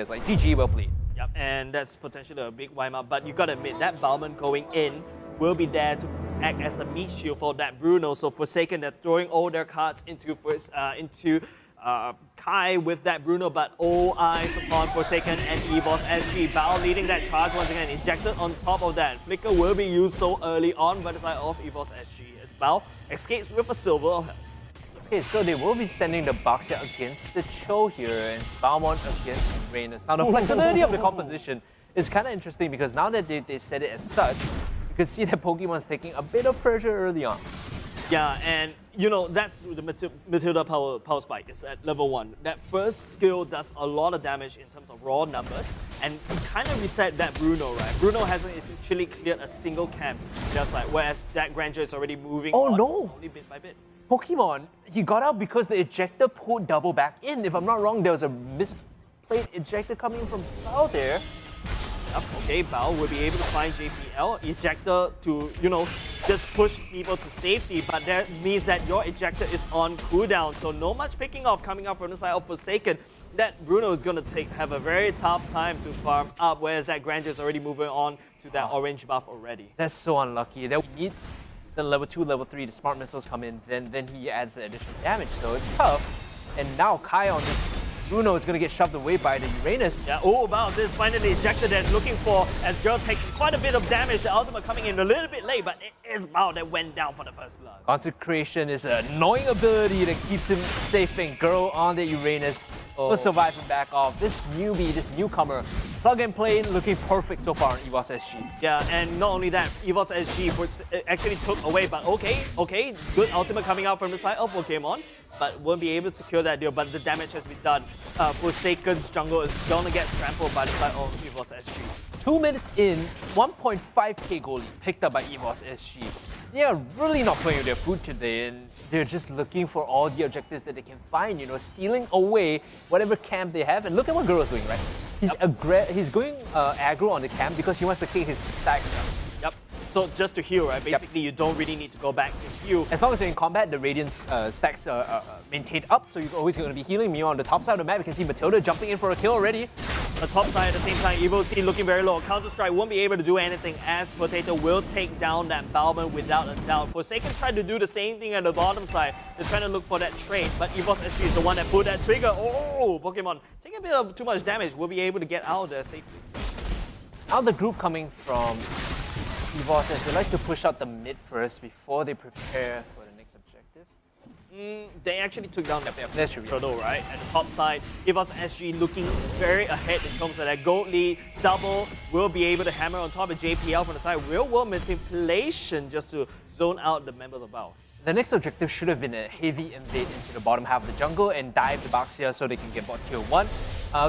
It's like GG, well played. Yep, and that's potentially a big wipe out. But you gotta admit that Bauman going in will be there to act as a meat shield for that Bruno. So Forsaken, they're throwing all their cards into Kai with that Bruno, but all eyes upon Forsaken and Evos SG. Bao leading that charge once again, injected on top of that. Flicker will be used so early on by the side of Evos SG as Bao escapes with a silver of health. Okay, so they will be sending the Baxia against the Cho here, and Balmont against Reynos. Now, the flexibility of the composition is kind of interesting because now that they said it as such, you can see that Pokemon's taking a bit of pressure early on. Yeah, and you know, that's the Matilda power Spike. It's at level 1. That first skill does a lot of damage in terms of raw numbers, and it kind of reset that Bruno, right? Bruno hasn't actually cleared a single camp, just like, whereas that Grandeur is already moving on only bit by bit. Pokemon, he got out because the ejector pulled double back in. If I'm not wrong, there was a misplayed ejector coming from Bao there. Yep, okay, Bao will be able to find JPL, ejector to, you know, just push people to safety, but that means that your ejector is on cooldown, so no much picking off coming up from the side of Forsaken. That Bruno is going to have a very tough time to farm up, whereas that Grandeur is already moving on to that orange buff already. That's so unlucky. That needs the level 2, level 3, the smart missiles come in, then he adds the additional damage, so it's tough. And now Kai on this Bruno is going to get shoved away by the Uranus. Yeah, all about this finally ejector that looking for as Girl takes quite a bit of damage. The ultimate coming in a little bit late, but it is Bao that went down for the first blood. Consecration is an annoying ability that keeps him safe, and Girl on the Uranus will survive and back off. This newbie, this newcomer, plug and play, looking perfect so far on Evos SG. Yeah, and not only that, Evos SG actually took away, but okay, good ultimate coming out from the side of Pokemon, but won't be able to secure that deal, but the damage has been done. Forsaken's jungle is gonna get trampled by the side of Evos SG. 2 minutes in, 1.5k goal lead picked up by Evos SG. They are really not playing with their food today, and they're just looking for all the objectives that they can find, you know, stealing away whatever camp they have. And look at what Guro's doing, right? He's going aggro on the camp because he wants to kick his stack down. Yep. So just to heal, right? Basically, you don't really need to go back to heal. As long as you're in combat, the Radiance stacks are maintained up, so you're always going to be healing. Meanwhile, on the top side of the map, you can see Matilda jumping in for a kill already. The top side at the same time, Evos C looking very low. Counter-Strike won't be able to do anything as Potato will take down that Bauman without a doubt. Forsaken tried to do the same thing at the bottom side. They're trying to look for that trade, but Evos SG is the one that pulled that trigger. Oh, Pokemon taking a bit of too much damage. Will be able to get out there safely. Now the group coming from Evos, as they like to push out the mid first before they prepare for the next objective. They actually took down that Turtle, right? At the top side, Evos SG looking very ahead in terms of that gold lead. Double will be able to hammer on top of JPL from the side. Real world manipulation just to zone out the members of Bao. The next objective should have been a heavy invade into the bottom half of the jungle and dive the Baxia so they can get bot tier 1.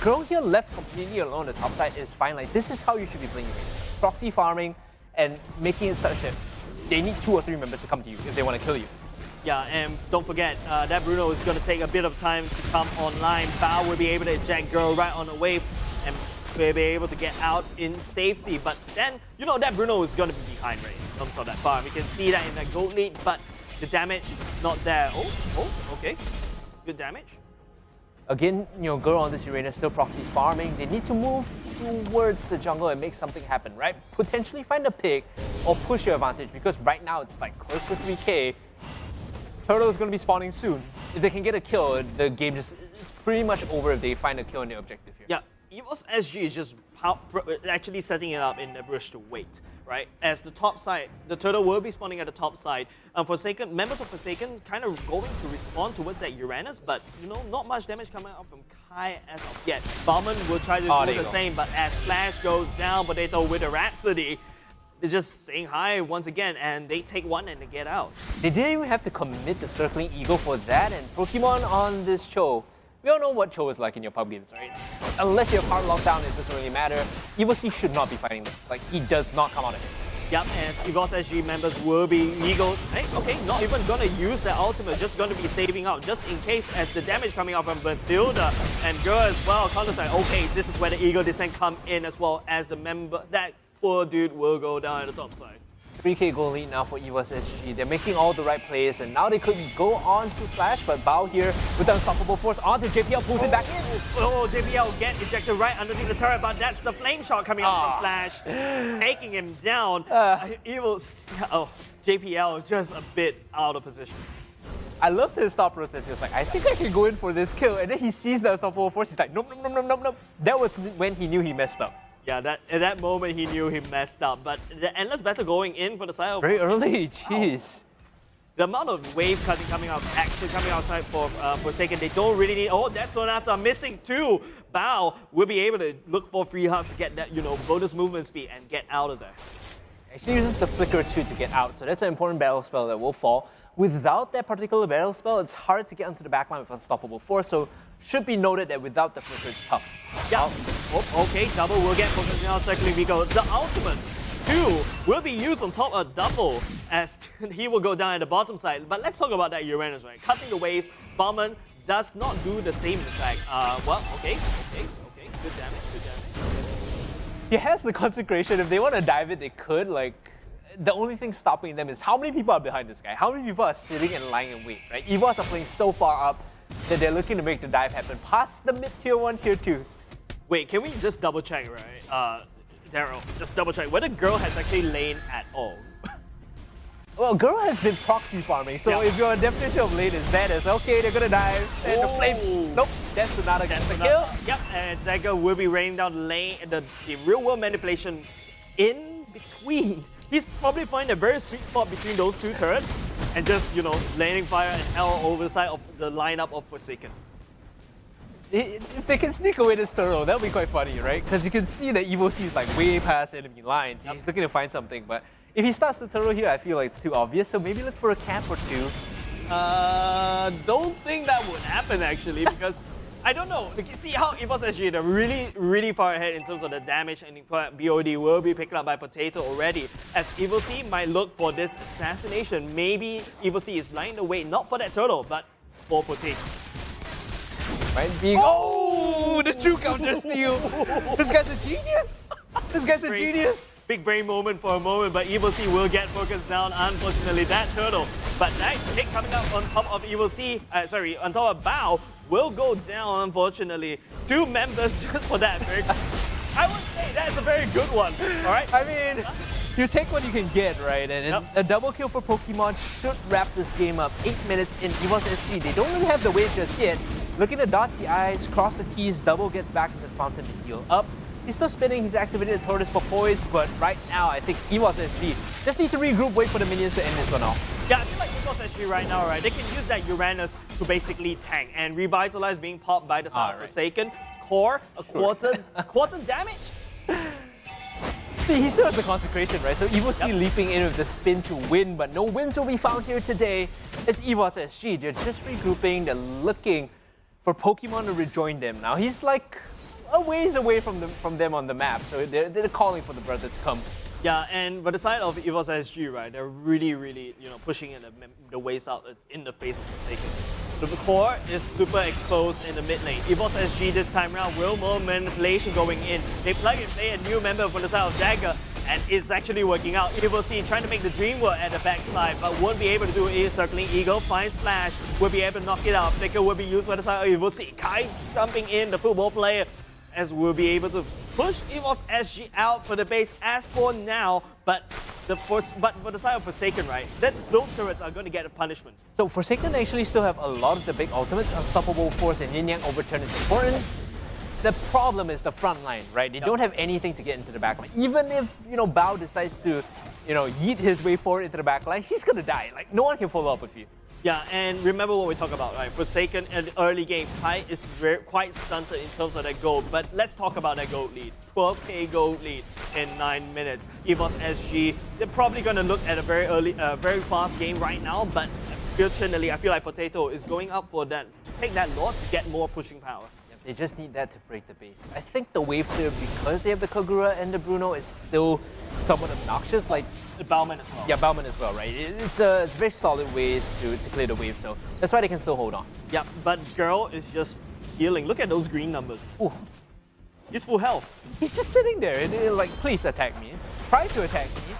Girl here left completely alone on the top side is fine. Like, this is how you should be playing your game. Proxy farming and making it such that they need 2 or 3 members to come to you if they want to kill you. Yeah, and don't forget, that Bruno is going to take a bit of time to come online. Bao will be able to eject Girl right on the wave and will be able to get out in safety. But then, you know, that Bruno is going to be behind, right, in terms of that farm. We can see that in that gold lead, but the damage is not there. Oh, okay. Good damage. Again, you know, Girl on this Uranus still proxy farming. They need to move towards the jungle and make something happen, right? Potentially find a pick or push your advantage, because right now it's like close to 3k. Turtle is going to be spawning soon. If they can get a kill, the game is pretty much over if they find a kill on their objective here. Yeah, Evos SG is just actually setting it up in the bush to wait, right? As the top side, the Turtle will be spawning at the top side. Forsaken, members of Forsaken kind of going to respond towards that Uranus, but you know, not much damage coming out from Kai as of yet. Bauman will try to do the same, but as Flash goes down, Potato with a Rhapsody, they're just saying hi once again, and they take one and they get out. They didn't even have to commit the Circling Eagle for that, and Pokemon on this Cho. We all know what Cho is like in your pub games, right? Unless you have hard lockdown, it doesn't really matter. Evos C should not be fighting this. Like, he does not come out of it. Yep, as Evos SG members will be legal. Hey, okay, not even gonna use their ultimate, just gonna be saving up, just in case as the damage coming out from Matilda and Girl as well. Counter-Strike, okay, this is where the Eagle Descent come in as well as the member, that poor dude will go down at the top side. 3K goal lead now for Evos SG. They're making all the right plays, and now they could go on to Flash, but Bao here with the unstoppable force onto JPL, pulls it back in. Oh, JPL get ejected right underneath the turret, but that's the flame shot coming out from Flash, taking him down. JPL just a bit out of position. I loved his thought process. He was like, I think I can go in for this kill, and then he sees the unstoppable force. He's like, nope, nope, nope, nope, nope, nope. That was when he knew he messed up. Yeah, at that moment he knew he messed up. But the endless battle going in for the side of very early, jeez. The amount of wave cutting coming out, action coming outside for Forsaken, they don't really need. Oh, that's Sonata missing too. Bao will be able to look for free hugs to get that, bonus movement speed and get out of there. Actually uses the Flicker too to get out, so that's an important battle spell that will fall. Without that particular battle spell, it's hard to get onto the backline with Unstoppable Force, so should be noted that without the Flicker, it's tough. Yeah. Oh, okay, double will get focused now, circling Vigo. The ultimates, too, will be used on top of double as he will go down at the bottom side. But let's talk about that Uranus, right? Cutting the waves, Bowman does not do the same effect. Okay. Good damage. He has the Consecration. If they want to dive it, they could. Like, the only thing stopping them is how many people are behind this guy. How many people are sitting and lying in wait, right? Evos are playing so far up that they're looking to make the dive happen past the mid tier 1, tier 2s. Wait, can we just double check, right? Daryl, just double check whether Girl has actually lane at all. Well, Girl has been proxy farming, so if your definition of lane is that, it's okay, they're gonna dive, and the flame. Nope, that's another kill. Yep, and Zagger will be raining down the lane, the real world manipulation in between. He's probably finding a very sweet spot between those two turrets and just, laying fire and hell over the side of the lineup of Forsaken. If they can sneak away this turtle, that'll be quite funny, right? Because you can see that Evos is like way past enemy lines. He's looking to find something, but if he starts the turtle here, I feel like it's too obvious, so maybe look for a camp or two. Don't think that would happen actually, because I don't know. You see how Evos SG, they're really far ahead in terms of the damage, and BOD will be picked up by Potato already. As Evos might look for this assassination. Maybe Evos is lying the way, not for that turtle, but for Potato. Right? The true counter steal! This guy's a genius! This guy's a genius! Big brain moment for a moment, but Evos will get focused down, unfortunately, that turtle. But that hit coming up on top of on top of Bao will go down, unfortunately. 2 members just for that. I would say that's a very good one, all right? I mean, you take what you can get, right? And a double kill for Pokemon should wrap this game up. 8 minutes in Evos SG. They don't really have the wave just yet. Looking to dot the I's, cross the T's, double gets back into the fountain to heal up. He's still spinning, he's activated the Tortoise for poise, but right now I think Evos SG just need to regroup, wait for the minions to end this one off. Yeah, I feel like Evos SG right now, right, they can use that Uranus to basically tank and revitalize being popped by the side of Forsaken. Core, a quarter damage? He still has the Consecration, right? So Evos leaping in with the spin to win, but no wins will be found here today. It's Evos SG, they're just regrouping, they're looking for Pokemon to rejoin them. Now he's like a ways away from them on the map, so they're calling for the brother to come. Yeah, and by the side of Evos SG, right, they're really pushing in the ways out in the face of Forsaken. The core is super exposed in the mid lane. Evos SG this time around will more manipulation going in. They plug and play a new member from the side of Dagger, and it's actually working out. Evos trying to make the dream work at the backside, but won't be able to do it. Circling Eagle finds Flash, will be able to knock it out. Flicker will be used by the side of Evos. Kai dumping in the football player, as we'll be able to push Evos SG out for the base as for now, but for the side of Forsaken, right, those turrets are going to get a punishment. So Forsaken actually still have a lot of the big ultimates. Unstoppable Force and Yin Yang Overturn is important. The problem is the front line, right? They don't have anything to get into the back line. Even if, Bao decides to, yeet his way forward into the back line, he's going to die. Like, no one can follow up with you. Yeah, and remember what we talked about, right? Forsaken in the early game, Kai is quite stunted in terms of that gold. But let's talk about that gold lead. 12k gold lead in 9 minutes. Evos SG, they're probably going to look at a very fast game right now. But fortunately, I feel like Potato is going up for that, to take that Lord to get more pushing power. They just need that to break the base. I think the wave clear, because they have the Kagura and the Bruno, is still somewhat obnoxious. Like Bauman as well. Yeah, Bauman as well, right? It's very solid ways to clear the wave, so that's why they can still hold on. Yeah, but Girl is just healing. Look at those green numbers. Ooh. He's full health. He's just sitting there and like, please attack me. Try to attack me.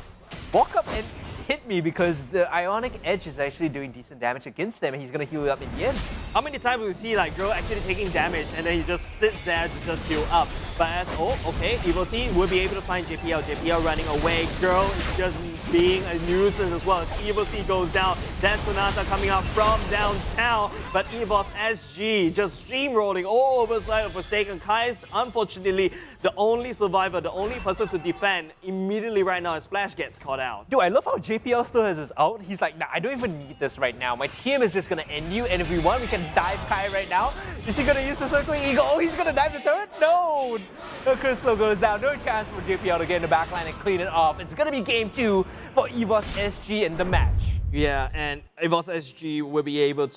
walk up and hit me because the Ionic Edge is actually doing decent damage against them and he's gonna heal up in the end. How many times we see like Girl actually taking damage and then he just sits there to just heal up? But as, oh, okay, Evos will be able to find JPL. JPL running away. Girl is just being a nuisance as well. As Evos goes down, then Sonata coming out from downtown. But Evos SG just steamrolling all over the side of Forsaken. Kai's, unfortunately, the only survivor, the only person to defend immediately right now as Flash gets caught out. Dude, I love how JPL still has his ult. He's like, nah, I don't even need this right now. My team is just gonna end you, and if we want, we can dive Kai right now. Is he gonna use the Circle Eagle? Oh, he's gonna dive the turret? No! The Crystal goes down. No chance for JPL to get in the backline and clean it off. It's gonna be game 2 for Evos SG in the match. Yeah, and Evos SG will be able to